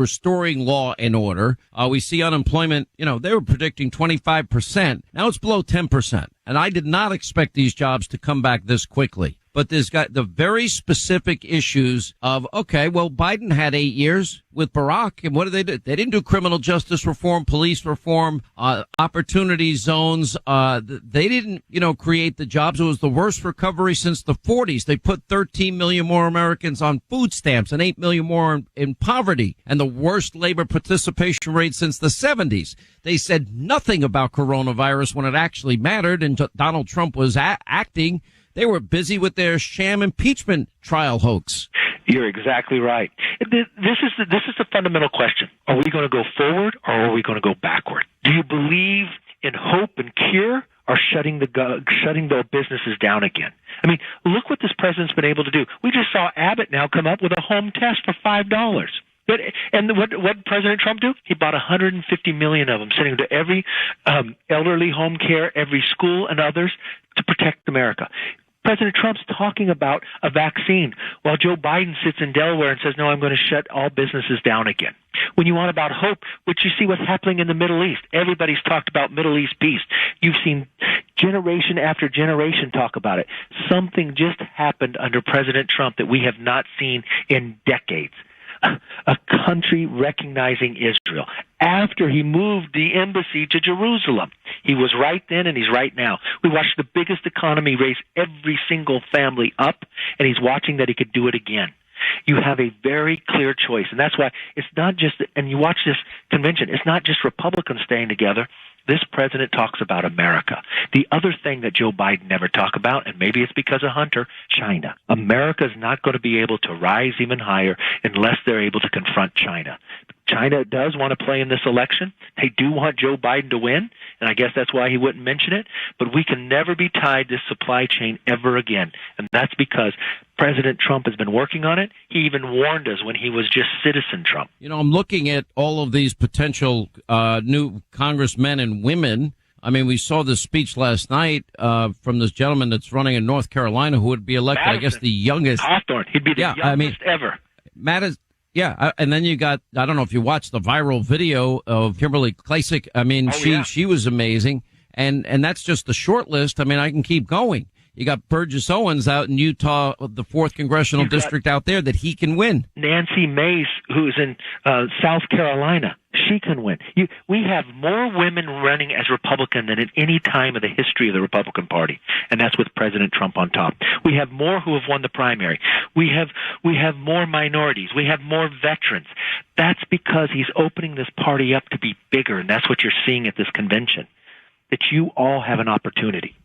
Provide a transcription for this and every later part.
restoring law and order. We see unemployment, they were predicting 25%. Now it's below 10%. And I did not expect these jobs to come back this quickly. But there's got the very specific issues of, okay, well, Biden had 8 years with Barack, and what did they do? They didn't do criminal justice reform, police reform, opportunity zones. They didn't, create the jobs. It was the worst recovery since the 40s. They put 13 million more Americans on food stamps and 8 million more in poverty, and the worst labor participation rate since the 70s. They said nothing about coronavirus when it actually mattered, and Donald Trump was acting. They were busy with their sham impeachment trial hoax. You're exactly right. This is the fundamental question. Are we going to go forward or are we going to go backward? Do you believe in hope and cure or shutting the businesses down again? I mean, look what this president's been able to do. We just saw Abbott now come up with a home test for $5. And what did President Trump do? He bought 150 million of them, sending them to every elderly home care, every school, and others to protect America. President Trump's talking about a vaccine while Joe Biden sits in Delaware and says, no, I'm going to shut all businesses down again. When you want about hope, which you see what's happening in the Middle East. Everybody's talked about Middle East peace. You've seen generation after generation talk about it. Something just happened under President Trump that we have not seen in decades. A country recognizing Israel after he moved the embassy to Jerusalem. He was right then and he's right now. We watched the biggest economy raise every single family up, and he's watching that he could do it again. You have a very clear choice, and that's why it's not just, and you watch this convention, it's not just Republicans staying together. This president talks about America. The other thing that Joe Biden never talked about, and maybe it's because of Hunter, China. America is not going to be able to rise even higher unless they're able to confront China. China does want to play in this election. They do want Joe Biden to win, and I guess that's why he wouldn't mention it. But we can never be tied to supply chain ever again, and that's because President Trump has been working on it. He even warned us when he was just citizen Trump. I'm looking at all of these potential new congressmen and women. I mean, we saw this speech last night from this gentleman that's running in North Carolina who would be elected, Madison. I guess, the youngest. Hawthorne. He'd be the youngest ever. Yeah, and then you got, I don't know if you watched the viral video of Kimberly Klacik. I mean, she was amazing. And that's just the short list. I mean, I can keep going. You got Burgess Owens out in Utah, the 4th congressional district out there that he can win. Nancy Mace, who's in South Carolina, she can win. We have more women running as Republican than at any time of the history of the Republican Party, and that's with President Trump on top. We have more who have won the primary. We have more minorities. We have more veterans. That's because he's opening this party up to be bigger, and that's what you're seeing at this convention, that you all have an opportunity.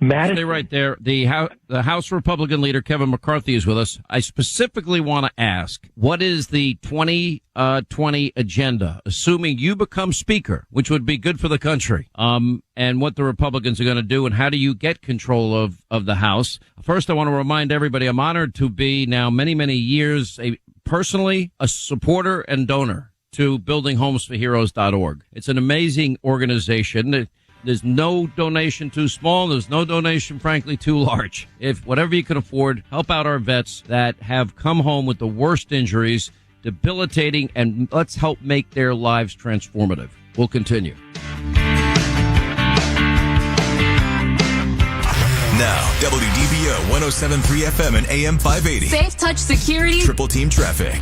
Madison. Stay right there. The House Republican leader, Kevin McCarthy, is with us. I specifically want to ask, what is the 2020 agenda, assuming you become Speaker, which would be good for the country, and what the Republicans are going to do, and how do you get control of the House? First, I want to remind everybody I'm honored to be now many, many years personally a supporter and donor to buildinghomesforheroes.org. It's an amazing organization. There's no donation too small. There's no donation, frankly, too large. If whatever you can afford, help out our vets that have come home with the worst injuries, debilitating, and let's help make their lives transformative. We'll continue. Now, WDBO 107.3 FM and AM 580. Safe Touch Security. Triple Team Traffic.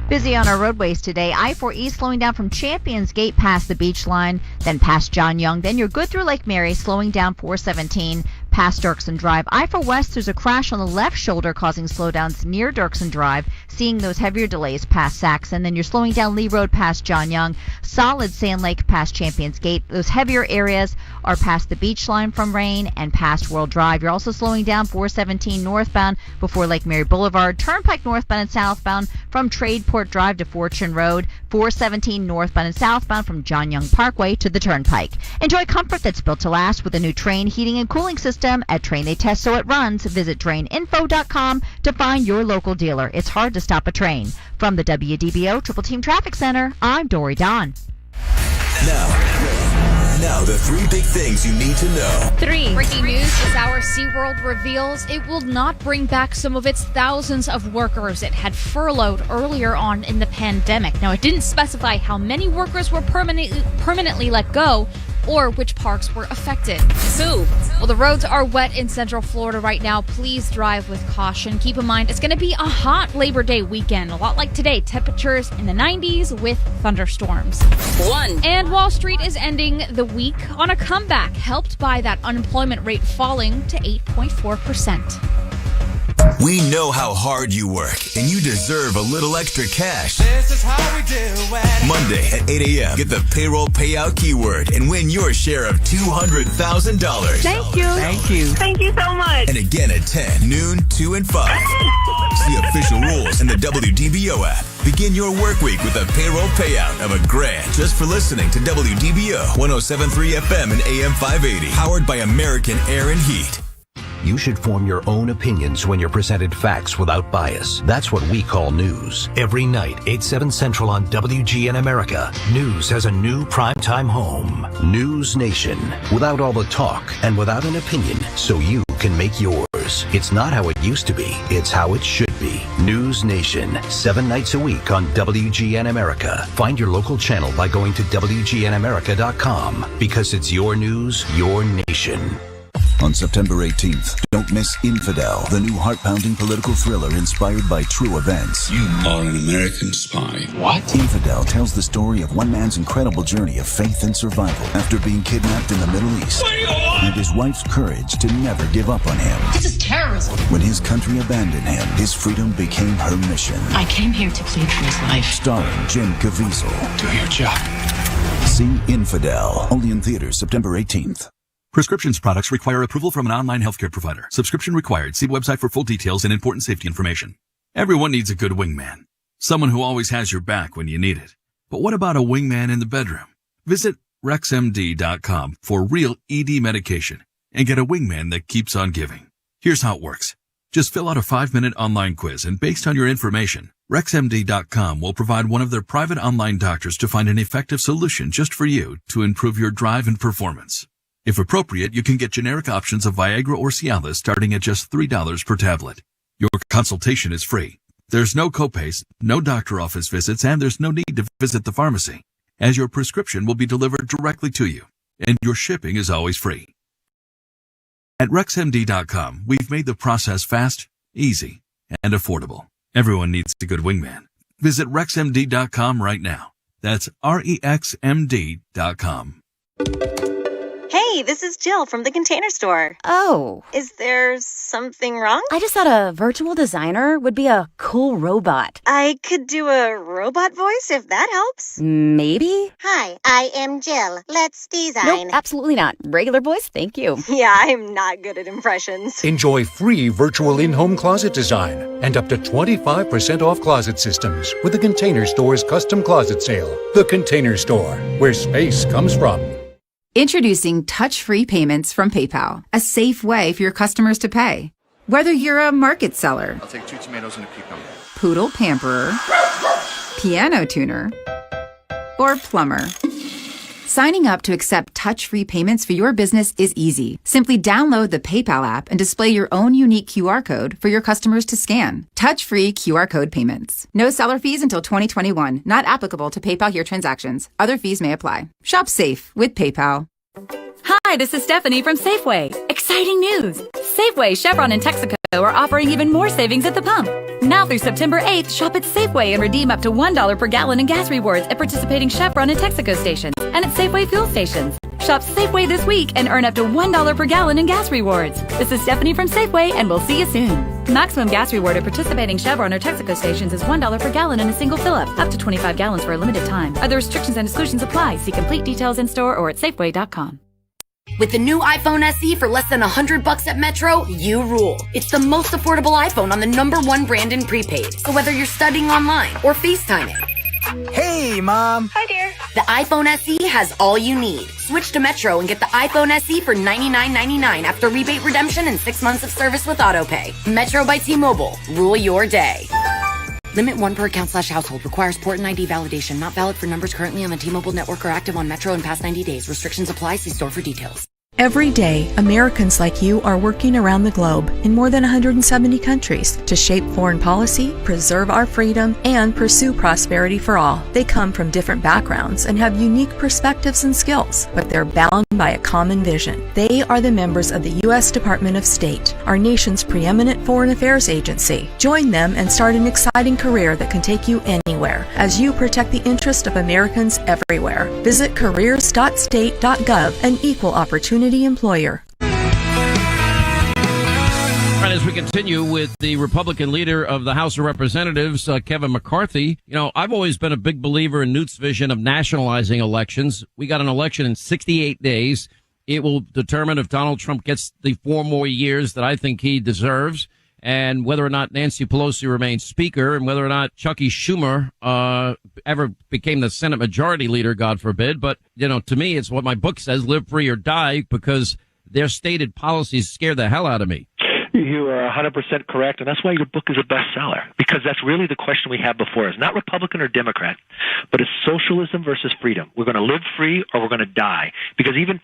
Busy on our roadways today. I-4 East slowing down from Champions Gate past the beach line, then past John Young. Then you're good through Lake Mary, slowing down 417 past Dirksen Drive. I-4 West, there's a crash on the left shoulder causing slowdowns near Dirksen Drive, seeing those heavier delays past Saxon. Then you're slowing down Lee Road past John Young, solid Sand Lake past Champions Gate. Those heavier areas are past the beach line from rain and past World Drive. You're also slowing down 417 northbound before Lake Mary Boulevard, Turnpike northbound and southbound from Tradeport Drive to Fortune Road, 417 northbound and southbound from John Young Parkway to the Turnpike. Enjoy comfort that's built to last with a new Trane heating and cooling system at Trane. They test so it runs. Visit TraneInfo.com to find your local dealer. It's hard to stop a train. From the WDBO Triple Team Traffic Center, I'm Dory Don. Now, Now, the 3 big things you need to know. 3. Breaking news this hour, SeaWorld reveals it will not bring back some of its thousands of workers it had furloughed earlier on in the pandemic. Now, it didn't specify how many workers were permanently let go or which parks were affected. 2. Well, the roads are wet in Central Florida right now. Please drive with caution. Keep in mind, it's going to be a hot Labor Day weekend, a lot like today. Temperatures in the 90s with thunderstorms. 1. And Wall Street is ending the week on a comeback, helped by that unemployment rate falling to 8.4%. We know how hard you work, and you deserve a little extra cash. This is how we do it. Monday at 8 a.m., get the payroll payout keyword and win your share of $200,000. Thank you. Thank you. Thank you so much. And again at 10, noon, 2, and 5. See official rules in the WDBO app. Begin your work week with a payroll payout of $1,000 just for listening to WDBO 107.3 FM and AM 580. Powered by American Air and Heat. You should form your own opinions when you're presented facts without bias. That's what we call news. Every night, 8/7 Central on WGN America, news has a new primetime home. News Nation. Without all the talk and without an opinion, so you can make yours. It's not how it used to be. It's how it should be. News Nation. 7 nights a week on WGN America. Find your local channel by going to WGNAmerica.com because it's your news, your nation. On September 18th, don't miss Infidel, the new heart-pounding political thriller inspired by true events. You are an American spy. What? Infidel tells the story of one man's incredible journey of faith and survival after being kidnapped in the Middle East. And his wife's courage to never give up on him. This is terrorism. When his country abandoned him, his freedom became her mission. I came here to plead for his life. Starring Jim Caviezel. Do your job. See Infidel, only in theaters September 18th. Prescriptions products require approval from an online healthcare provider. Subscription required. See website for full details and important safety information. Everyone needs a good wingman. Someone who always has your back when you need it. But what about a wingman in the bedroom? Visit RexMD.com for real ED medication and get a wingman that keeps on giving. Here's how it works. Just fill out a 5-minute online quiz, and based on your information, RexMD.com will provide one of their private online doctors to find an effective solution just for you to improve your drive and performance. If appropriate, you can get generic options of Viagra or Cialis starting at just $3 per tablet. Your consultation is free. There's no copays, no doctor office visits, and there's no need to visit the pharmacy, as your prescription will be delivered directly to you, and your shipping is always free. At RexMD.com, we've made the process fast, easy, and affordable. Everyone needs a good wingman. Visit RexMD.com right now. That's REXMD.com. Hey, this is Jill from the Container Store. Oh. Is there something wrong? I just thought a virtual designer would be a cool robot. I could do a robot voice if that helps. Maybe? Hi, I am Jill. Let's design. Nope, absolutely not. Regular voice, thank you. Yeah, I'm not good at impressions. Enjoy free virtual in-home closet design and up to 25% off closet systems with the Container Store's custom closet sale. The Container Store, where space comes from. Introducing touch-free payments from PayPal, a safe way for your customers to pay. Whether you're a market seller, I'll take 2 tomatoes and a cucumber, poodle pamperer, piano tuner, or plumber. Signing up to accept touch-free payments for your business is easy. Simply download the PayPal app and display your own unique QR code for your customers to scan. Touch-free QR code payments. No seller fees until 2021. Not applicable to PayPal Here transactions. Other fees may apply. Shop safe with PayPal. Hi, this is Stephanie from Safeway. Exciting news! Safeway, Chevron, and Texaco are offering even more savings at the pump. Now through September 8th, shop at Safeway and redeem up to $1 per gallon in gas rewards at participating Chevron and Texaco stations and at Safeway fuel stations. Shop Safeway this week and earn up to $1 per gallon in gas rewards. This is Stephanie from Safeway, and we'll see you soon. Maximum gas reward at participating Chevron or Texaco stations is $1 per gallon in a single fill-up, up to 25 gallons for a limited time. Other restrictions and exclusions apply. See complete details in store or at Safeway.com. With the new iPhone SE for less than $100 at Metro, you rule. It's the most affordable iPhone on the #1 brand in prepaid. So whether you're studying online or FaceTiming. Hey, Mom. Hi, dear. The iPhone SE has all you need. Switch to Metro and get the iPhone SE for $99.99 after rebate redemption and 6 months of service with AutoPay. Metro by T-Mobile. Rule your day. Limit 1 per account/household. Requires port and ID validation. Not valid for numbers currently on the T-Mobile network or active on Metro in past 90 days. Restrictions apply. See store for details. Every day, Americans like you are working around the globe in more than 170 countries to shape foreign policy, preserve our freedom, and pursue prosperity for all. They come from different backgrounds and have unique perspectives and skills, but they're bound by a common vision. They are the members of the U.S. Department of State, our nation's preeminent foreign affairs agency. Join them and start an exciting career that can take you anywhere as you protect the interest of Americans everywhere. Visit careers.state.gov, an equal opportunity employer. All right, as we continue with the Republican leader of the House of Representatives, Kevin McCarthy, I've always been a big believer in Newt's vision of nationalizing elections. We got an election in 68 days. It will determine if Donald Trump gets the 4 more years that I think he deserves, and whether or not Nancy Pelosi remains Speaker, and whether or not Chucky Schumer ever became the Senate Majority Leader, God forbid. But, to me, it's what my book says, live free or die, because their stated policies scare the hell out of me. You are 100% correct, and that's why your book is a bestseller, because that's really the question we have before us. Not Republican or Democrat, but it's socialism versus freedom. We're going to live free or we're going to die, because even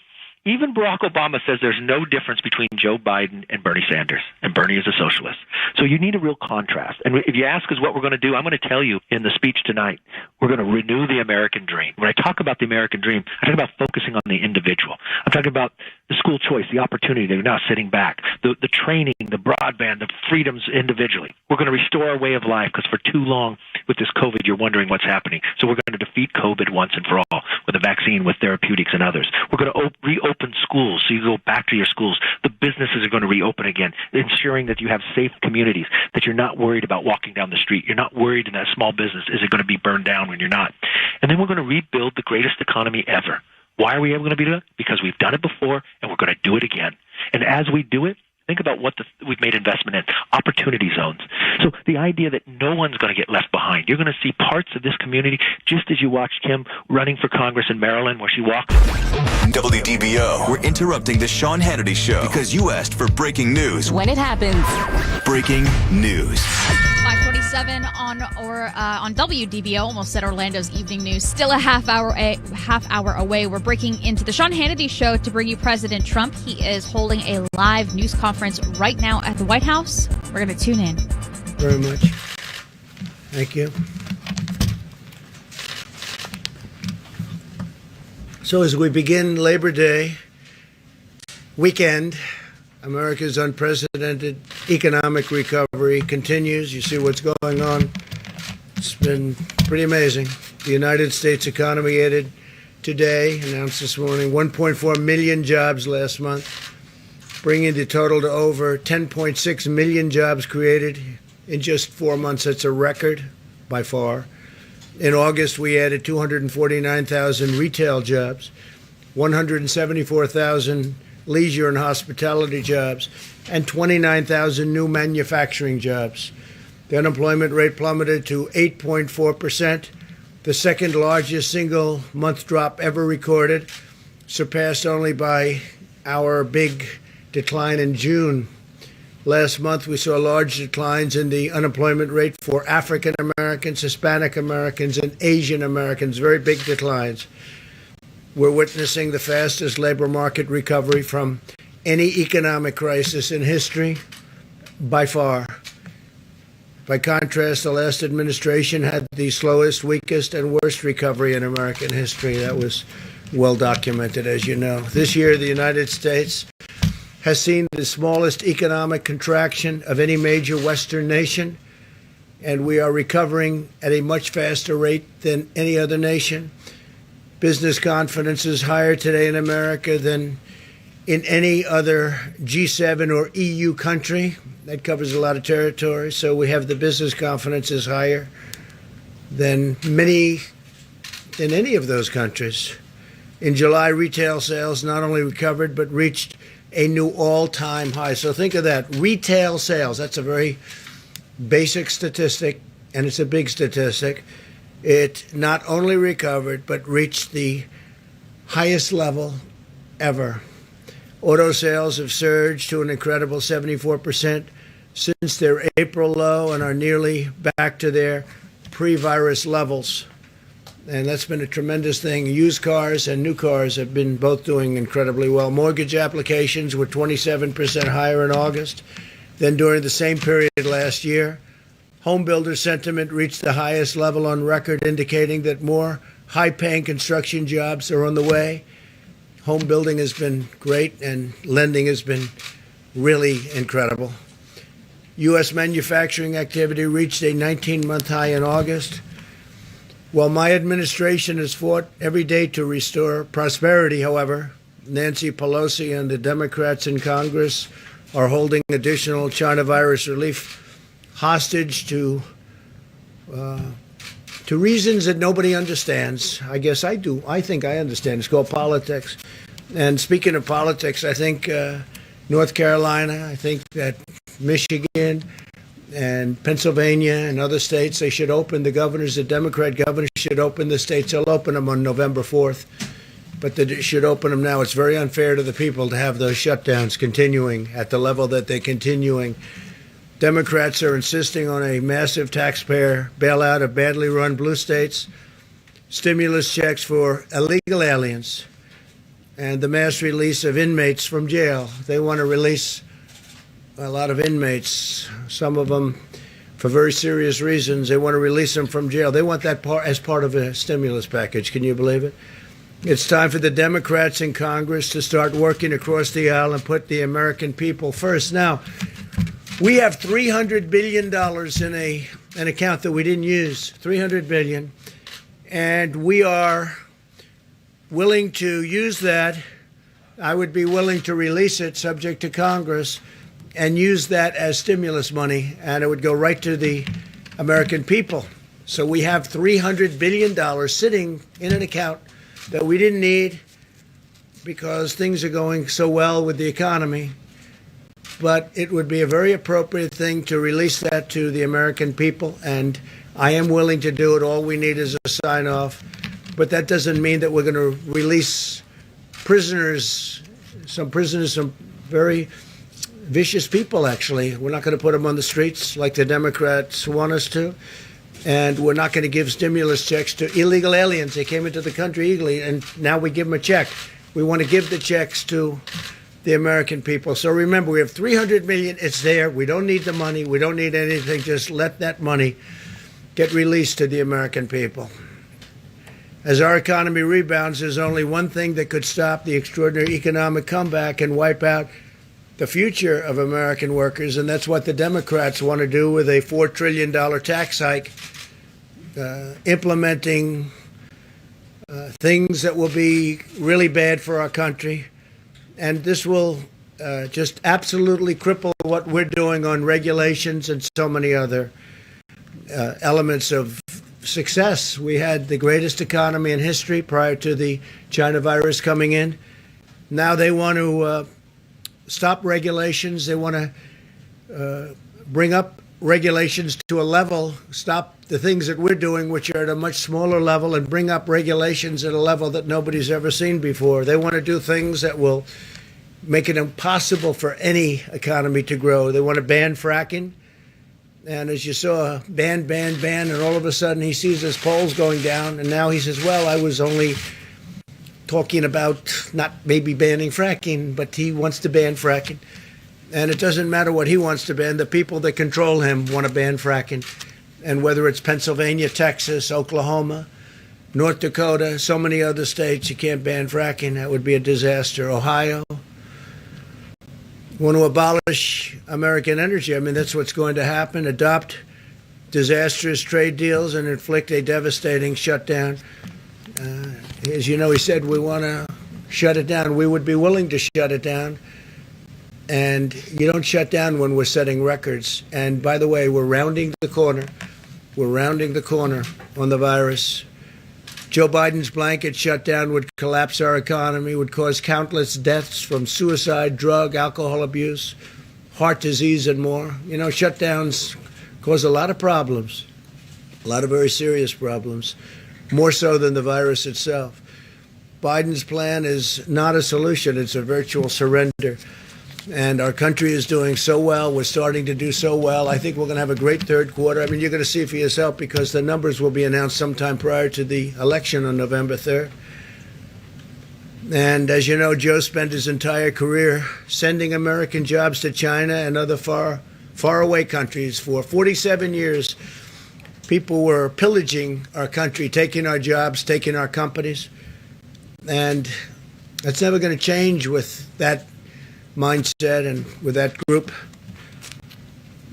Barack Obama says there's no difference between Joe Biden and Bernie Sanders, and Bernie is a socialist. So you need a real contrast. And if you ask us what we're going to do, I'm going to tell you in the speech tonight, we're going to renew the American dream. When I talk about the American dream, I talk about focusing on the individual. I'm talking about the school choice, the opportunity. They're now sitting back, the training, the broadband, the freedoms individually. We're going to restore our way of life, because for too long with this COVID, you're wondering what's happening. So we're going to defeat COVID once and for all with a vaccine, with therapeutics and others. We're going to reopen schools, so you go back to your schools. The businesses are going to reopen again, ensuring that you have safe communities, that you're not worried about walking down the street. You're not worried in that small business, is it going to be burned down when you're not? And then we're going to rebuild the greatest economy ever. Why are we ever going to be doing it? Because we've done it before, and we're going to do it again. And as we do it, think about what we've made investment in, opportunity zones. So the idea that no one's going to get left behind. You're going to see parts of this community, just as you watched Kim running for Congress in Maryland, where she walked. WDBO, we're interrupting the Sean Hannity Show because you asked for breaking news. When it happens. Breaking news. 5:27 on WDBO, almost said Orlando's evening news. Still a half hour away. We're breaking into the Sean Hannity Show to bring you President Trump. He is holding a live news conference right now at the White House. We're going to tune in. Very much. Thank you. So as we begin Labor Day weekend, America's unprecedented economic recovery continues. You see what's going on. It's been pretty amazing. The United States economy added today, announced this morning, 1.4 million jobs last month, bringing the total to over 10.6 million jobs created in just 4 months. That's a record by far. In August, we added 249,000 retail jobs, 174,000 leisure and hospitality jobs, and 29,000 new manufacturing jobs. The unemployment rate plummeted to 8.4%, the second largest single month drop ever recorded, surpassed only by our big decline in June. Last month, we saw large declines in the unemployment rate for African Americans, Hispanic Americans, and Asian Americans, very big declines. We're witnessing the fastest labor market recovery from any economic crisis in history, by far. By contrast, the last administration had the slowest, weakest, and worst recovery in American history. That was well documented, as you know. This year, the United States has seen the smallest economic contraction of any major Western nation, and we are recovering at a much faster rate than any other nation. Business confidence is higher today in America than in any other G7 or EU country. That covers a lot of territory. So we have the business confidence is higher than any of those countries. In July, retail sales not only recovered, but reached a new all-time high. So think of that. Retail sales, that's a very basic statistic, and it's a big statistic. It not only recovered, but reached the highest level ever. Auto sales have surged to an incredible 74% since their April low and are nearly back to their pre-virus levels. And that's been a tremendous thing. Used cars and new cars have been both doing incredibly well. Mortgage applications were 27% higher in August than during the same period last year. Home builder sentiment reached the highest level on record, indicating that more high-paying construction jobs are on the way. Home building has been great, and lending has been really incredible. U.S. manufacturing activity reached a 19-month high in August. While my administration has fought every day to restore prosperity, however, Nancy Pelosi and the Democrats in Congress are holding additional China virus relief hostage to reasons that nobody understands. I guess I do. I think I understand. It's called politics. And speaking of politics, I think North Carolina, I think that Michigan and Pennsylvania and other states, they should open. The governors, the Democrat governors should open the states. They'll open them on November 4th, but they should open them now. It's very unfair to the people to have those shutdowns continuing at the level that they're continuing. Democrats are insisting on a massive taxpayer bailout of badly run blue states, stimulus checks for illegal aliens, and the mass release of inmates from jail. They want to release a lot of inmates, some of them for very serious reasons. They want to release them from jail. They want that as part of a stimulus package. Can you believe it? It's time for the Democrats in Congress to start working across the aisle and put the American people first. Now, we have $300 billion in an account that we didn't use, $300 billion, and we are willing to use that. I would be willing to release it subject to Congress and use that as stimulus money, and it would go right to the American people. So we have $300 billion sitting in an account that we didn't need because things are going so well with the economy. But it would be a very appropriate thing to release that to the American people, and I am willing to do it. All we need is a sign-off. But that doesn't mean that we're going to release prisoners, some very vicious people, actually. We're not going to put them on the streets like the Democrats want us to. And we're not going to give stimulus checks to illegal aliens. They came into the country illegally, and now we give them a check. We want to give the checks to the American people. So remember, we have $300 million. It's there. We don't need the money. We don't need anything. Just let that money get released to the American people. As our economy rebounds, there's only one thing that could stop the extraordinary economic comeback and wipe out the future of American workers, and that's what the Democrats want to do with a $4 trillion tax hike, implementing things that will be really bad for our country. And this will just absolutely cripple what we're doing on regulations and so many other elements of success. We had the greatest economy in history prior to the China virus coming in. Now they want to stop regulations. They want to bring up regulations to a level, stop the things that we're doing, which are at a much smaller level, and bring up regulations at a level that nobody's ever seen before. They want to do things that will make it impossible for any economy to grow. They want to ban fracking. And as you saw, ban, and all of a sudden he sees his polls going down, and now he says, well, I was only talking about not maybe banning fracking, but he wants to ban fracking. And it doesn't matter what he wants to ban. The people that control him want to ban fracking. And whether it's Pennsylvania, Texas, Oklahoma, North Dakota, so many other states, you can't ban fracking. That would be a disaster. Ohio. Want to abolish American energy. I mean, that's what's going to happen. Adopt disastrous trade deals and inflict a devastating shutdown. As you know, he said we want to shut it down. We would be willing to shut it down. And you don't shut down when we're setting records. And by the way, we're rounding the corner. We're rounding the corner on the virus. Joe Biden's blanket shutdown would collapse our economy, would cause countless deaths from suicide, drug, alcohol abuse, heart disease, and more. You know, shutdowns cause a lot of problems, a lot of very serious problems, more so than the virus itself. Biden's plan is not a solution. It's a virtual surrender. And our country is doing so well. We're starting to do so well. I think we're going to have a great third quarter. I mean, you're going to see it for yourself because the numbers will be announced sometime prior to the election on November 3rd. And as you know, Joe spent his entire career sending American jobs to China and other far-away countries. For 47 years, people were pillaging our country, taking our jobs, taking our companies. And that's never going to change with that mindset and with that group.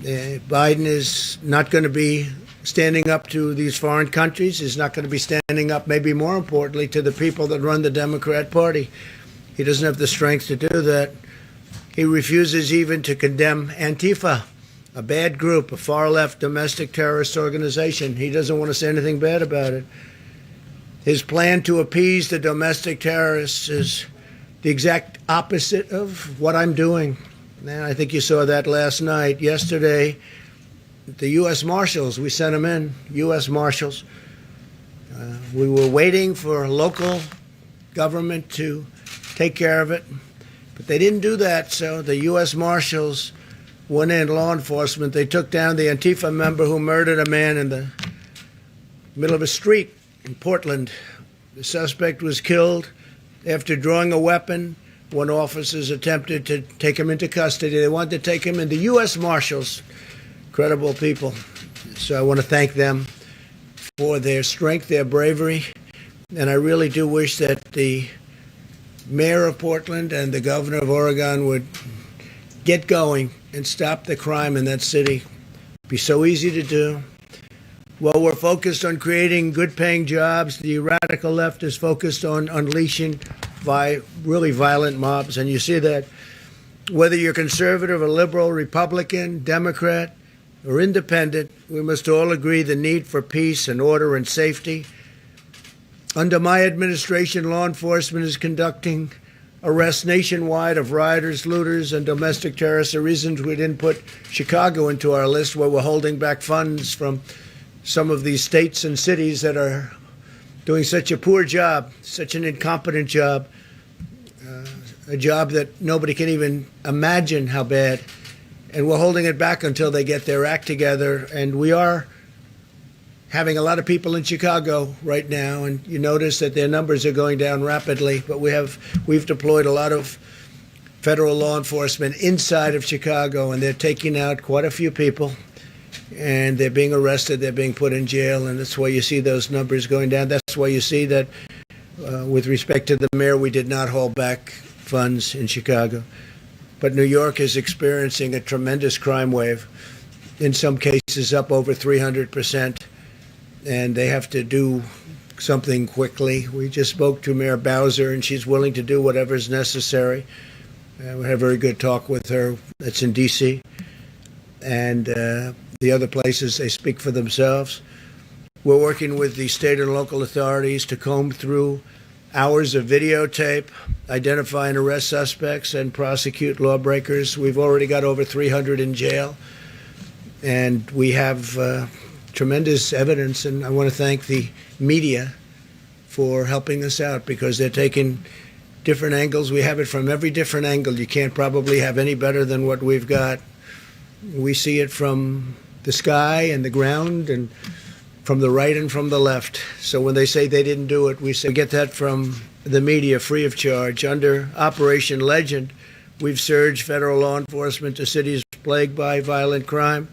Biden is not going to be standing up to these foreign countries. He's not going to be standing up, maybe more importantly, to the people that run the Democrat Party. He doesn't have the strength to do that. He refuses even to condemn Antifa, a bad group, a far-left domestic terrorist organization. He doesn't want to say anything bad about it. His plan to appease the domestic terrorists is the exact opposite of what I'm doing. And I think you saw that last night. Yesterday, the U.S. Marshals, we sent them in, U.S. Marshals. We were waiting for local government to take care of it, but they didn't do that. So the U.S. Marshals went in, law enforcement. They took down the Antifa member who murdered a man in the middle of a street in Portland. The suspect was killed after drawing a weapon when officers attempted to take him into custody. They wanted to take him in. The U.S. Marshals, credible people. So I want to thank them for their strength, their bravery. And I really do wish that the mayor of Portland and the governor of Oregon would get going and stop the crime in that city. It'd be so easy to do. Well, we're focused on creating good-paying jobs. The radical left is focused on unleashing really violent mobs. And you see that whether you're conservative or liberal, Republican, Democrat, or independent, we must all agree the need for peace and order and safety. Under my administration, law enforcement is conducting arrests nationwide of rioters, looters, and domestic terrorists. The reasons we didn't put Chicago into our list, where we're holding back funds from some of these states and cities that are doing such a poor job, such an incompetent job, a job that nobody can even imagine how bad. And we're holding it back until they get their act together. And we are having a lot of people in Chicago right now, and you notice that their numbers are going down rapidly. But we've deployed a lot of federal law enforcement inside of Chicago, and they're taking out quite a few people. And they're being arrested, they're being put in jail, and that's why you see those numbers going down. That's why you see that with respect to the mayor, we did not hold back funds in Chicago. But New York is experiencing a tremendous crime wave, in some cases up over 300%, and they have to do something quickly. We just spoke to Mayor Bowser, and she's willing to do whatever is necessary. We had a very good talk with her. That's in D.C., and the other places, they speak for themselves. We're working with the state and local authorities to comb through hours of videotape, identify and arrest suspects, and prosecute lawbreakers. We've already got over 300 in jail, and we have tremendous evidence, and I want to thank the media for helping us out because they're taking different angles. We have it from every different angle. You can't probably have any better than what we've got. We see it from the sky and the ground and from the right and from the left. So when they say they didn't do it, we say we get that from the media free of charge. Under Operation Legend, we've surged federal law enforcement to cities plagued by violent crime.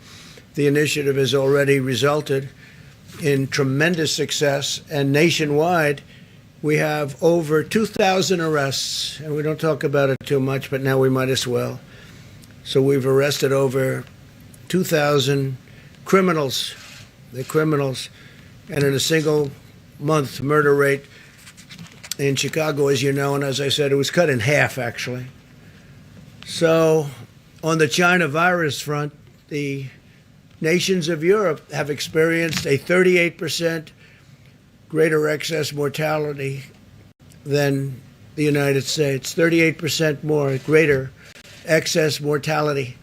The initiative has already resulted in tremendous success, and nationwide, we have over 2,000 arrests, and we don't talk about it too much, but now we might as well. So we've arrested over 2,000 criminals. They're criminals. And in a single month, murder rate in Chicago, as you know, and as I said, it was cut in half, actually. So on the China virus front, the nations of Europe have experienced a 38% greater excess mortality than the United States. 38% more greater excess mortality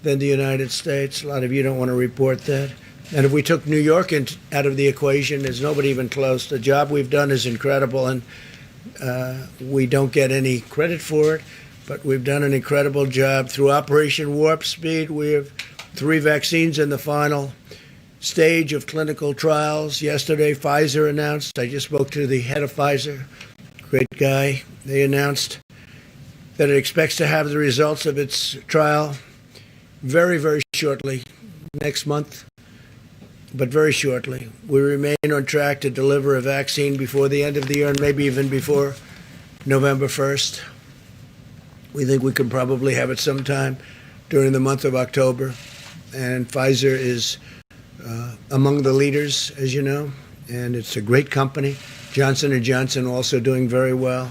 than the United States. A lot of you don't want to report that. And if we took New York out of the equation, there's nobody even close. The job we've done is incredible, and we don't get any credit for it. but we've done an incredible job. Through Operation Warp Speed, we have 3 vaccines in the final stage of clinical trials. Yesterday, Pfizer announced, I just spoke to the head of Pfizer, great guy. They announced that it expects to have the results of its trial very, very shortly, next month, but very shortly. We remain on track to deliver a vaccine before the end of the year and maybe even before November 1st. We think we can probably have it sometime during the month of October. And Pfizer is among the leaders, as you know, and it's a great company. Johnson & Johnson also doing very well.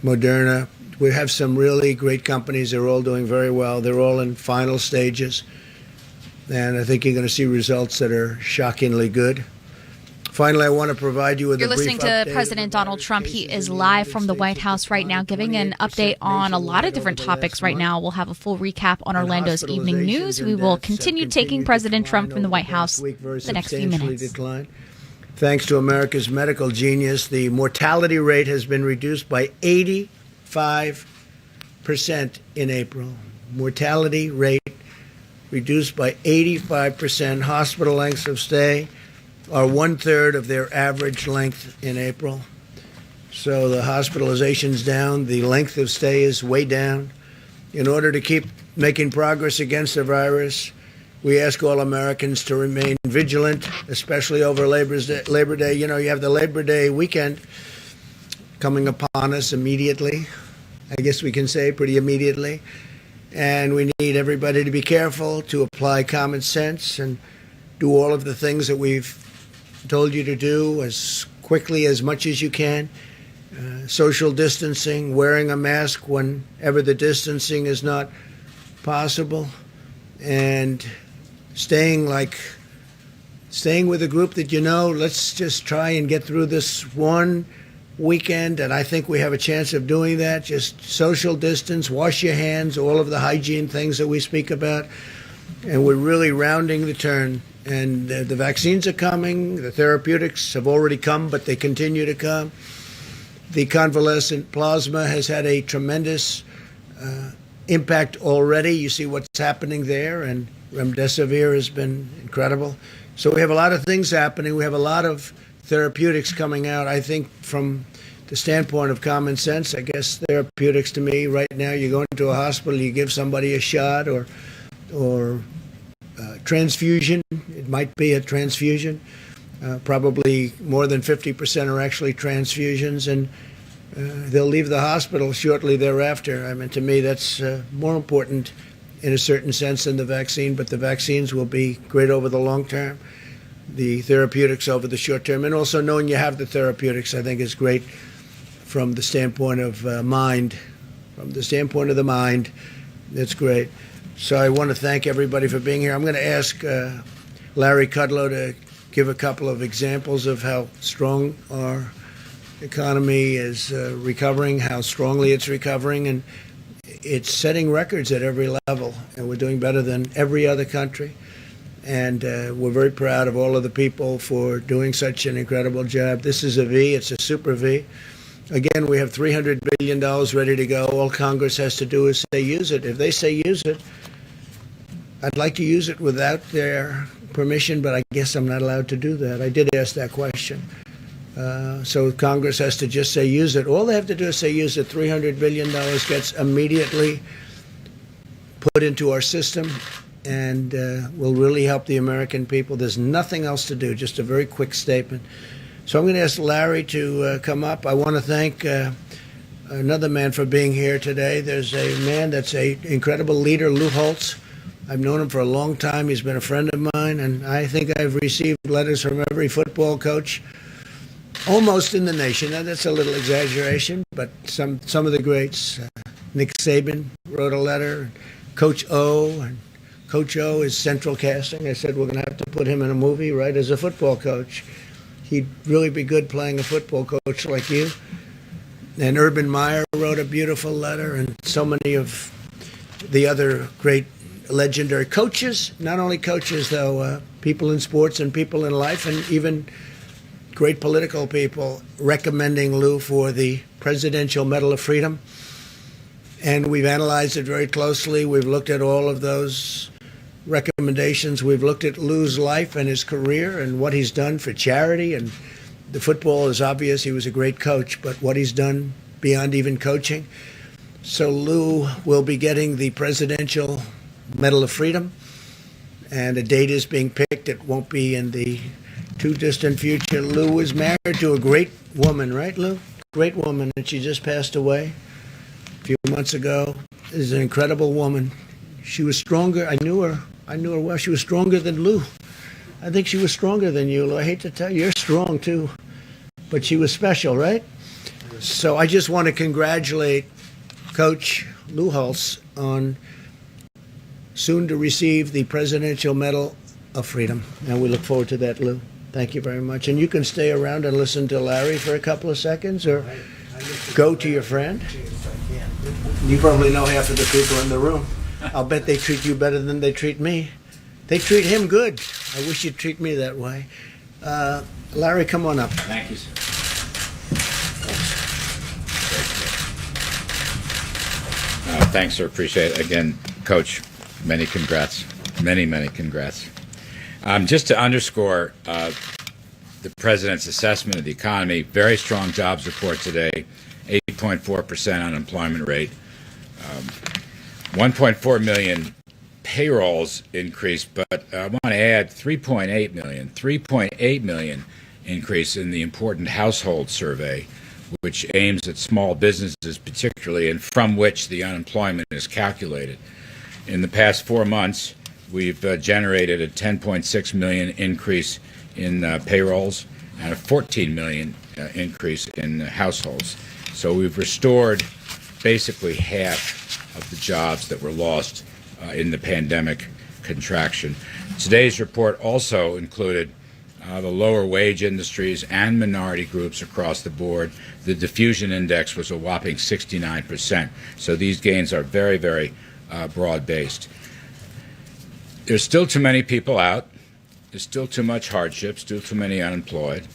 Moderna. We have some really great companies. They're all doing very well. They're all in final stages. And I think you're going to see results that are shockingly good. Finally, I want to provide you with You're a brief listening to update. President Donald Trump. He is live from the White House right now, giving an update on a lot of different topics right now. We'll have a full recap on Orlando's evening news. We will continue taking President Trump from the White House the next few minutes. Decline. Thanks to America's medical genius, the mortality rate has been reduced by 85% in April. Mortality rate reduced by 85%. Hospital lengths of stay are 1/3 of their average length in April. So the hospitalization's down. The length of stay is way down. In order to keep making progress against the virus, we ask all Americans to remain vigilant, especially over Labor Day. You know, you have the Labor Day weekend coming upon us immediately. I guess we can say pretty immediately. And we need everybody to be careful, to apply common sense, and do all of the things that we've told you to do as quickly, as much as you can. Social distancing, wearing a mask whenever the distancing is not possible, and staying with a group that you know. Let's just try and get through this one weekend, and I think we have a chance of doing that. Just social distance, wash your hands, all of the hygiene things that we speak about, and we're really rounding the turn. And the vaccines are coming. The therapeutics have already come, but they continue to come. The convalescent plasma has had a tremendous impact already. You see what's happening there, and remdesivir has been incredible. So we have a lot of things happening. We have a lot of therapeutics coming out. I think from the standpoint of common sense, I guess therapeutics to me right now, you go into a hospital, you give somebody a shot or transfusion. It might be a transfusion. Probably more than 50% are actually transfusions, and they'll leave the hospital shortly thereafter. I mean, to me, that's more important in a certain sense than the vaccine, but the vaccines will be great over the long term, the therapeutics over the short term, and also knowing you have the therapeutics, I think, is great from the standpoint of mind. From the standpoint of the mind, it's great. So I want to thank everybody for being here. I'm going to ask Larry Kudlow to give a couple of examples of how strong our economy is recovering, how strongly it's recovering, and it's setting records at every level, and we're doing better than every other country. And we're very proud of all of the people for doing such an incredible job. This is a V. It's a super V. Again, we have $300 billion ready to go. All Congress has to do is say use it. If they say use it, I'd like to use it without their permission, but I guess I'm not allowed to do that. I did ask that question. So Congress has to just say use it. All they have to do is say use it. $300 billion gets immediately put into our system and will really help the American people. There's nothing else to do, just a very quick statement. So I'm going to ask Larry to come up. I want to thank another man for being here today. There's a man that's an incredible leader, Lou Holtz. I've known him for a long time. He's been a friend of mine, and I think I've received letters from every football coach almost in the nation. Now, that's a little exaggeration, but some of the greats. Nick Saban wrote a letter. Coach O, and Coach O is central casting. I said we're going to have to put him in a movie, right, as a football coach. He'd really be good playing a football coach like you. And Urban Meyer wrote a beautiful letter, and so many of the other great legendary coaches, not only coaches, though, people in sports and people in life, and even great political people recommending Lou for the Presidential Medal of Freedom. And we've analyzed it very closely. We've looked at all of those recommendations. We've looked at Lou's life and his career and what he's done for charity. And the football is obvious. He was a great coach, but what he's done beyond even coaching. So Lou will be getting the Presidential Medal of Freedom, and a date is being picked. It won't be in the too distant future. Lou was married to a great woman, right, Lou? Great woman, and she just passed away a few months ago. Is an incredible woman. She was stronger. I knew her well. She was stronger than Lou. I think she was stronger than you, Lou. I hate to tell you, you're strong too. But she was special, right? So I just want to congratulate Coach Lou Holtz on soon to receive the Presidential Medal of Freedom. And we look forward to that, Lou. Thank you very much. And you can stay around and listen to Larry for a couple of seconds or go to your friend. You probably know half of the people in the room. I'll bet they treat you better than they treat me. They treat him good. I wish you'd treat me that way. Larry, come on up. Thank you, sir. Thanks, sir. Appreciate it. Again, Coach, many congrats. Many congrats. Just to underscore the President's assessment of the economy, very strong jobs report today, 8.4% unemployment rate, 1.4 million payrolls increase, but I want to add 3.8 million increase in the important household survey, which aims at small businesses particularly, and from which the unemployment is calculated. In the past 4 months, we've generated a 10.6 million increase in payrolls and a 14 million increase in households. So we've restored basically half of the jobs that were lost in the pandemic contraction. Today's report also included the lower wage industries and minority groups across the board. The diffusion index was a whopping 69%. So these gains are very broad-based. There's still too many people out. There's still too much hardship, still too many unemployed.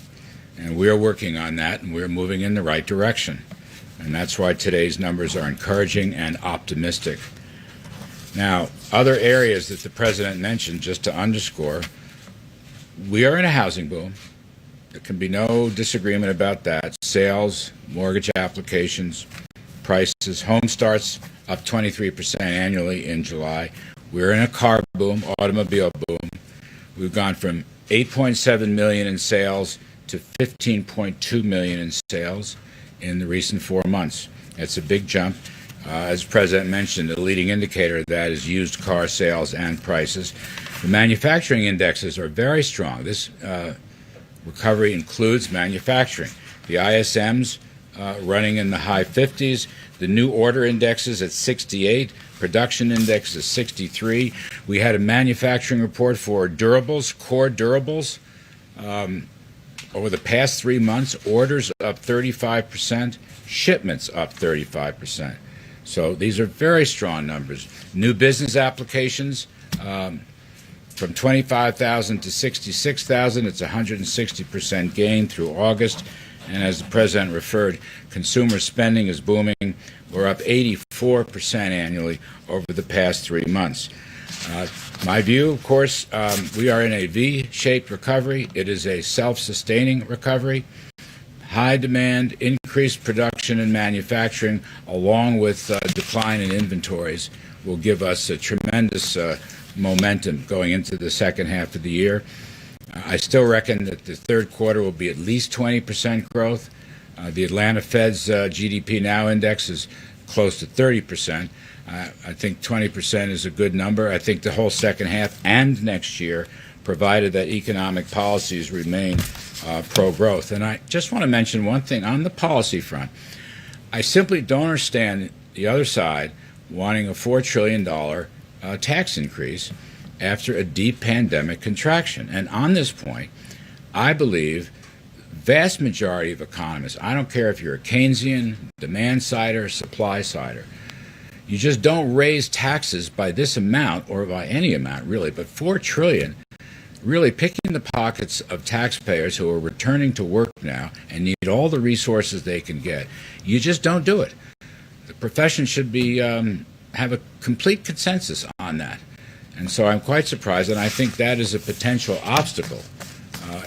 And we're working on that, and we're moving in the right direction. And that's why today's numbers are encouraging and optimistic. Now, other areas that the President mentioned, just to underscore, we are in a housing boom. There can be no disagreement about that. Sales, mortgage applications, prices, home starts up 23% annually in July. We're in a car boom, automobile boom. We've gone from 8.7 million in sales to 15.2 million in sales in the recent 4 months. That's a big jump. As the President mentioned, the leading indicator of that is used car sales and prices. The manufacturing indexes are very strong. This recovery includes manufacturing. The ISM's running in the high 50s. The new order index is at 68. Production index is 63. We had a manufacturing report for durables, core durables. Over the past 3 months, orders up 35%, shipments up 35%. So these are very strong numbers. New business applications from 25,000 to 66,000. It's a 160% gain through August. And as the President referred, consumer spending is booming. We're up 84% annually over the past 3 months. My view, of course, we are in a V-shaped recovery. It is a self-sustaining recovery. High demand, increased production and manufacturing, along with decline in inventories, will give us a tremendous momentum going into the second half of the year. I still reckon that the third quarter will be at least 20% growth. The Atlanta Fed's GDP Now index is close to 30%. I think 20% is a good number. I think the whole second half and next year, provided that economic policies remain pro-growth. And I just want to mention one thing on the policy front. I simply don't understand the other side wanting a $4 trillion tax increase after a deep pandemic contraction. And on this point, I believe vast majority of economists, I don't care if you're a Keynesian, demand sider, supply sider, you just don't raise taxes by this amount or by any amount really, but $4 trillion, really picking the pockets of taxpayers who are returning to work now and need all the resources they can get. You just don't do it. The profession should be have a complete consensus on that. And so I'm quite surprised, and I think that is a potential obstacle.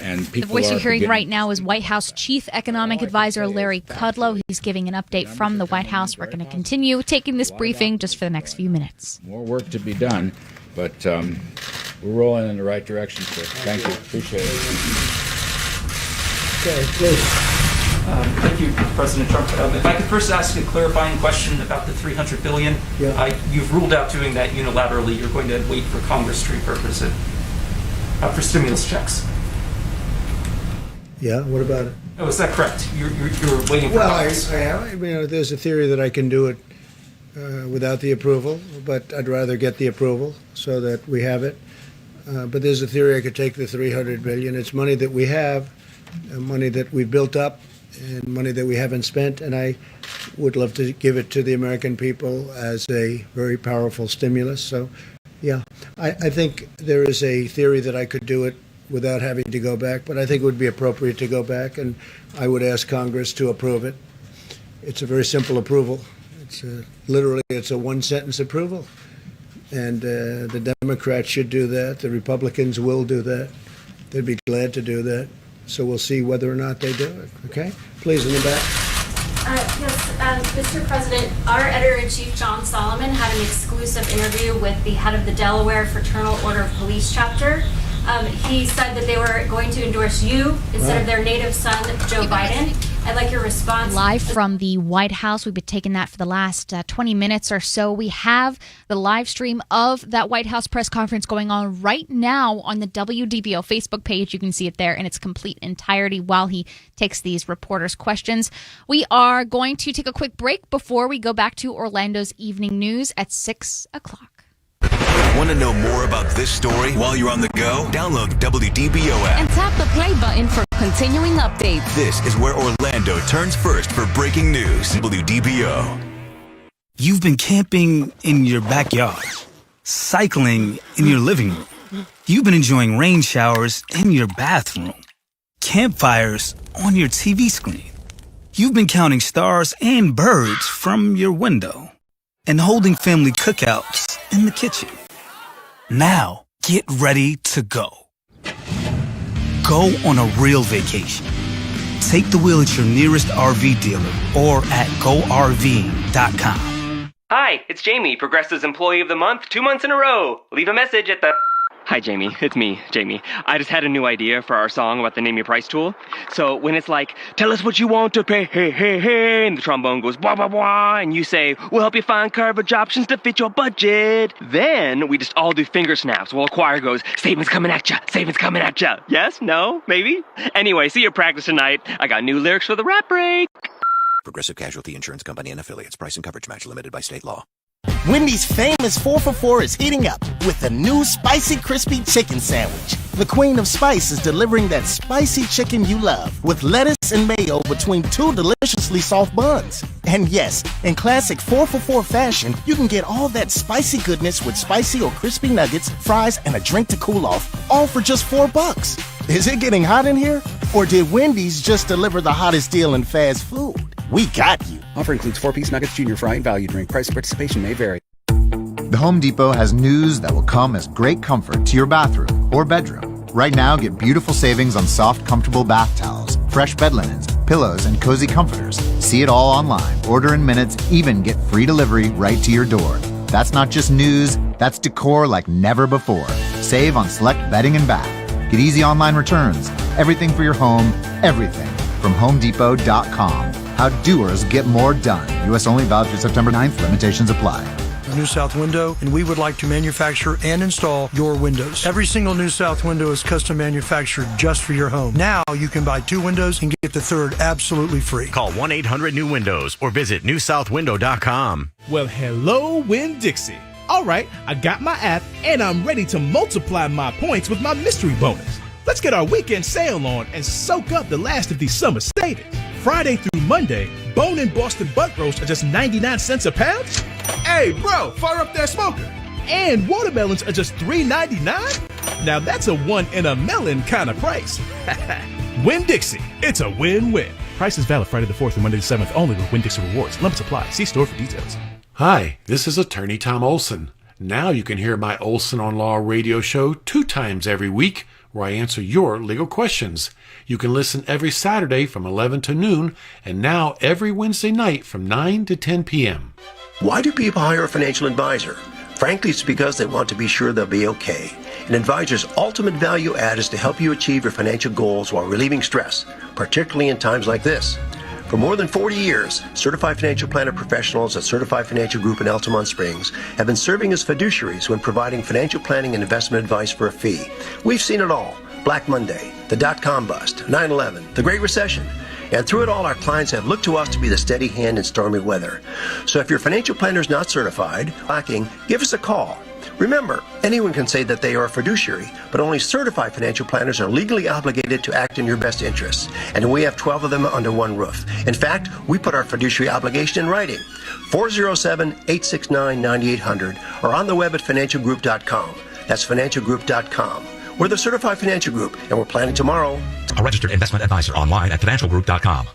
And people the voice you're hearing beginning- right now is White House Chief Economic Advisor Larry Kudlow. He's giving an update from the White House. We're going to continue taking this briefing just for the next few minutes. More work to be done, but we're rolling in the right direction, so thank you. Appreciate it. Okay, please. Thank you, President Trump. If I could first ask a clarifying question about the $300 billion. Yeah. You've ruled out doing that unilaterally. You're going to wait for Congress to repurpose it for stimulus checks. Yeah, what about it? Oh, is that correct? You're waiting for Congress? There's a theory that I can do it without the approval, but I'd rather get the approval so that we have it. But there's a theory I could take the $300 billion. It's money that we have, money that we've built up, and money that we haven't spent, and I would love to give it to the American people as a very powerful stimulus. So, yeah, I think there is a theory that I could do it without having to go back, but I think it would be appropriate to go back, and I would ask Congress to approve it. It's a very simple approval. It's it's a one-sentence approval, and the Democrats should do that. The Republicans will do that. They'd be glad to do that. So we'll see whether or not they do it. Okay? Please, in the back. Mr. President, our editor-in-chief, John Solomon, had an exclusive interview with the head of the Delaware Fraternal Order of Police chapter. He said that they were going to endorse you instead of their native son, Joe Biden. I'd like your response. Live from the White House. We've been taking that for the last 20 minutes or so. We have the live stream of that White House press conference going on right now on the WDBO Facebook page. You can see it there in its complete entirety while he takes these reporters' questions. We are going to take a quick break before we go back to Orlando's evening news at 6 o'clock. Want to know more about this story while you're on the go? Download the WDBO app. And tap the play button for continuing updates. This is where Orlando turns first for breaking news. WDBO. You've been camping in your backyard, cycling in your living room. You've been enjoying rain showers in your bathroom, campfires on your TV screen. You've been counting stars and birds from your window and holding family cookouts in the kitchen. Now, get ready to go. Go on a real vacation. Take the wheel at your nearest RV dealer or at GoRVing.com. Hi, it's Jamie, Progressive's Employee of the Month, 2 months in a row. Leave a message at the... Hi, Jamie. It's me, Jamie. I just had a new idea for our song about the Name Your Price tool. So when it's like, tell us what you want to pay, hey, hey, hey, and the trombone goes, blah, blah, blah, and you say, we'll help you find coverage options to fit your budget. Then we just all do finger snaps while a choir goes, savings coming at ya, savings coming at ya. Yes? No? Maybe? Anyway, see your practice tonight. I got new lyrics for the rap break. Progressive Casualty Insurance Company and Affiliates. Price and coverage match limited by state law. Wendy's famous 4 for $4 is heating up with the new Spicy Crispy Chicken Sandwich. The Queen of Spice is delivering that spicy chicken you love with lettuce and mayo between 2 deliciously soft buns. And yes, in classic 4 for $4 fashion, you can get all that spicy goodness with spicy or crispy nuggets, fries, and a drink to cool off, all for just $4. Is it getting hot in here? Or did Wendy's just deliver the hottest deal in fast food? We got you. Offer includes 4-piece nuggets, junior fry, and value drink. Price and participation may vary. The Home Depot has news that will come as great comfort to your bathroom or bedroom. Right now, get beautiful savings on soft, comfortable bath towels, fresh bed linens, pillows, and cozy comforters. See it all online. Order in minutes, even get free delivery right to your door. That's not just news, that's decor like never before. Save on select bedding and bath. Get easy online returns. Everything for your home, everything from HomeDepot.com. How doers get more done. U.S. only, valid through September 9th. Limitations apply. New South Window, and we would like to manufacture and install your windows. Every single New South window is custom manufactured just for your home. Now you can buy 2 windows and get the third absolutely free. Call 1-800-NEW-WINDOWS or visit newsouthwindow.com. Well, hello, Winn-Dixie. All right, I got my app, and I'm ready to multiply my points with my mystery bonus. Let's get our weekend sale on and soak up the last of these summer savings. Friday through Monday, bone and Boston butt roast are just 99 cents a pound. Hey, bro, fire up that smoker. And watermelons are just $3.99? Now that's a 1 in a melon kind of price. Winn-Dixie, it's a win-win. Price is valid Friday the 4th through Monday the 7th only with Winn-Dixie Rewards. Limits apply. See store for details. Hi, this is attorney Tom Olson. Now you can hear my Olson on Law radio show 2 times every week where I answer your legal questions. You can listen every Saturday from 11 to noon and now every Wednesday night from 9 to 10 p.m. Why do people hire a financial advisor? Frankly, it's because they want to be sure they'll be okay. An advisor's ultimate value add is to help you achieve your financial goals while relieving stress, particularly in times like this. For more than 40 years, Certified Financial Planner professionals at Certified Financial Group in Altamont Springs have been serving as fiduciaries when providing financial planning and investment advice for a fee. We've seen it all. Black Monday, the dot-com bust, 9/11, the Great Recession. And through it all, our clients have looked to us to be the steady hand in stormy weather. So if your financial planner is not certified, lacking, give us a call. Remember, anyone can say that they are a fiduciary, but only certified financial planners are legally obligated to act in your best interests. And we have 12 of them under one roof. In fact, we put our fiduciary obligation in writing. 407-869-9800 or on the web at financialgroup.com. That's financialgroup.com. We're the Certified Financial Group, and we're planning tomorrow. A registered investment advisor online at financialgroup.com.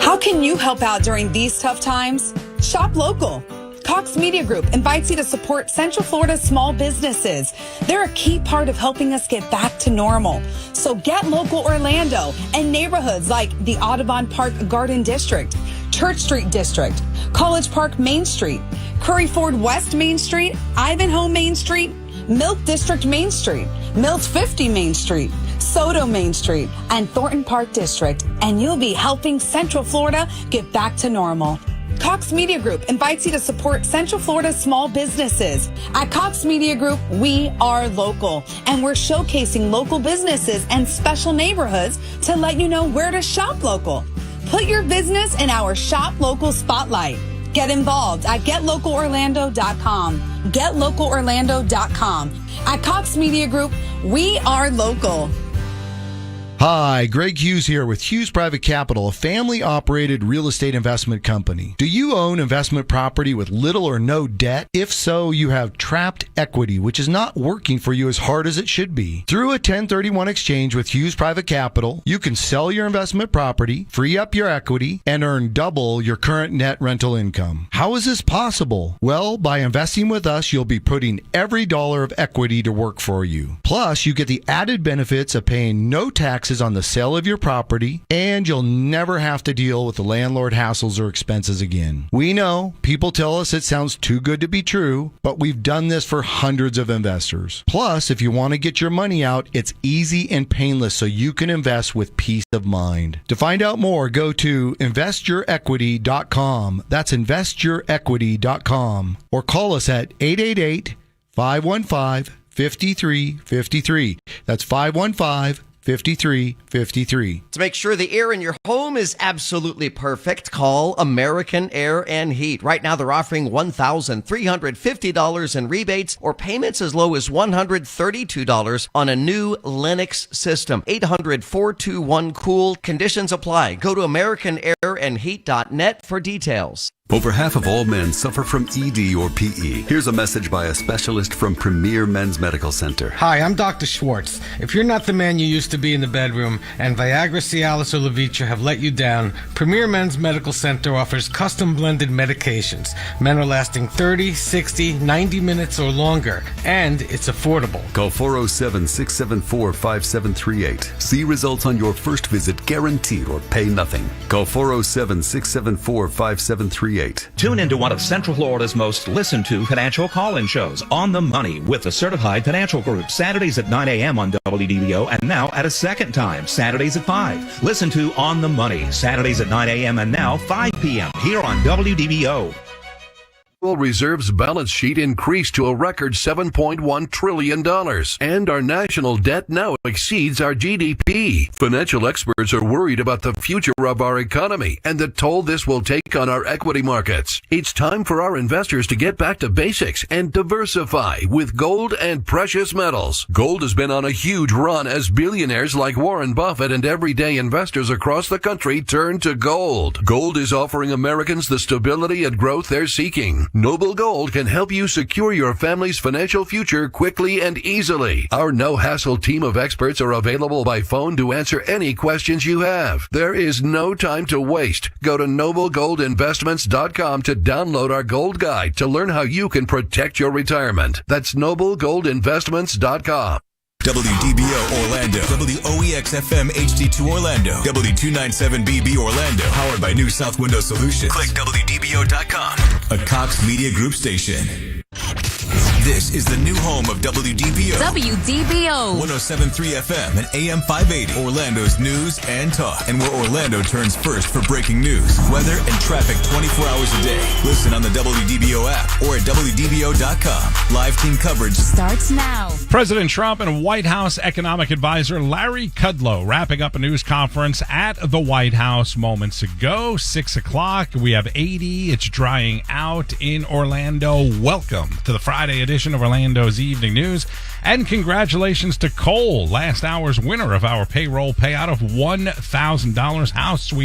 How can you help out during these tough times? Shop local. Cox Media Group invites you to support Central Florida's small businesses. They're a key part of helping us get back to normal. So get local Orlando and neighborhoods like the Audubon Park Garden District, Church Street District, College Park Main Street, Curry Ford West Main Street, Ivanhoe Main Street, Milk District Main Street, Mills 50 Main Street, Soto Main Street, and Thornton Park District. And you'll be helping Central Florida get back to normal. Cox Media Group invites you to support Central Florida's small businesses. At Cox Media Group, we are local, and we're showcasing local businesses and special neighborhoods to let you know where to shop local. Put your business in our Shop Local spotlight. Get involved at GetLocalOrlando.com. GetLocalOrlando.com. At Cox Media Group, we are local. Hi, Greg Hughes here with Hughes Private Capital, a family-operated real estate investment company. Do you own investment property with little or no debt? If so, you have trapped equity, which is not working for you as hard as it should be. Through a 1031 exchange with Hughes Private Capital, you can sell your investment property, free up your equity, and earn double your current net rental income. How is this possible? Well, by investing with us, you'll be putting every dollar of equity to work for you. Plus, you get the added benefits of paying no taxes on the sale of your property, and you'll never have to deal with the landlord hassles or expenses again. We know people tell us it sounds too good to be true, but we've done this for hundreds of investors. Plus, if you want to get your money out, it's easy and painless so you can invest with peace of mind. To find out more, go to investyourequity.com. That's investyourequity.com. Or call us at 888-515-5353. That's 515-5353. To make sure the air in your home is absolutely perfect, call American Air and Heat. Right now, they're offering $1,350 in rebates or payments as low as $132 on a new Lennox system. 800-421-COOL. Conditions apply. Go to AmericanAirandHeat.net for details. Over half of all men suffer from ED or PE. Here's a message by a specialist from Premier Men's Medical Center. Hi, I'm Dr. Schwartz. If you're not the man you used to be in the bedroom and Viagra, Cialis, or Levitra have let you down, Premier Men's Medical Center offers custom blended medications. Men are lasting 30, 60, 90 minutes or longer, and it's affordable. Call 407-674-5738. See results on your first visit guaranteed or pay nothing. Call 407-674-5738. Tune into one of Central Florida's most listened to financial call-in shows, On the Money with the Certified Financial Group, Saturdays at 9 a.m. on WDBO, and now at a second time, Saturdays at 5. Listen to On the Money, Saturdays at 9 a.m. and now 5 p.m. here on WDBO. Reserves balance sheet increased to a record $7.1 trillion, and our national debt now exceeds our GDP. Financial experts are worried about the future of our economy and the toll this will take on our equity markets. It's time for our investors to get back to basics and diversify with gold and precious metals. Gold has been on a huge run as billionaires like Warren Buffett and everyday investors across the country turn to gold. Gold is offering Americans the stability and growth they're seeking. Noble Gold can help you secure your family's financial future quickly and easily. Our no-hassle team of experts are available by phone to answer any questions you have. There is no time to waste. Go to noblegoldinvestments.com to download our gold guide to learn how you can protect your retirement. That's noblegoldinvestments.com. WDBO Orlando, WOEX-FM HD2 Orlando, W297BB Orlando, powered by New South Window Solutions. Click WDBO.com, a Cox Media Group station. This is the new home of WDBO. WDBO. 107.3 FM and AM 580. Orlando's news and talk. And where Orlando turns first for breaking news, weather, and traffic 24 hours a day. Listen on the WDBO app or at WDBO.com. Live team coverage starts now. President Trump and White House economic advisor Larry Kudlow wrapping up a news conference at the White House moments ago. 6 o'clock. We have 80. It's drying out in Orlando. Welcome to the Friday edition of Orlando's Evening News. And congratulations to Cole, last hour's winner of our payroll payout of $1,000. How sweet.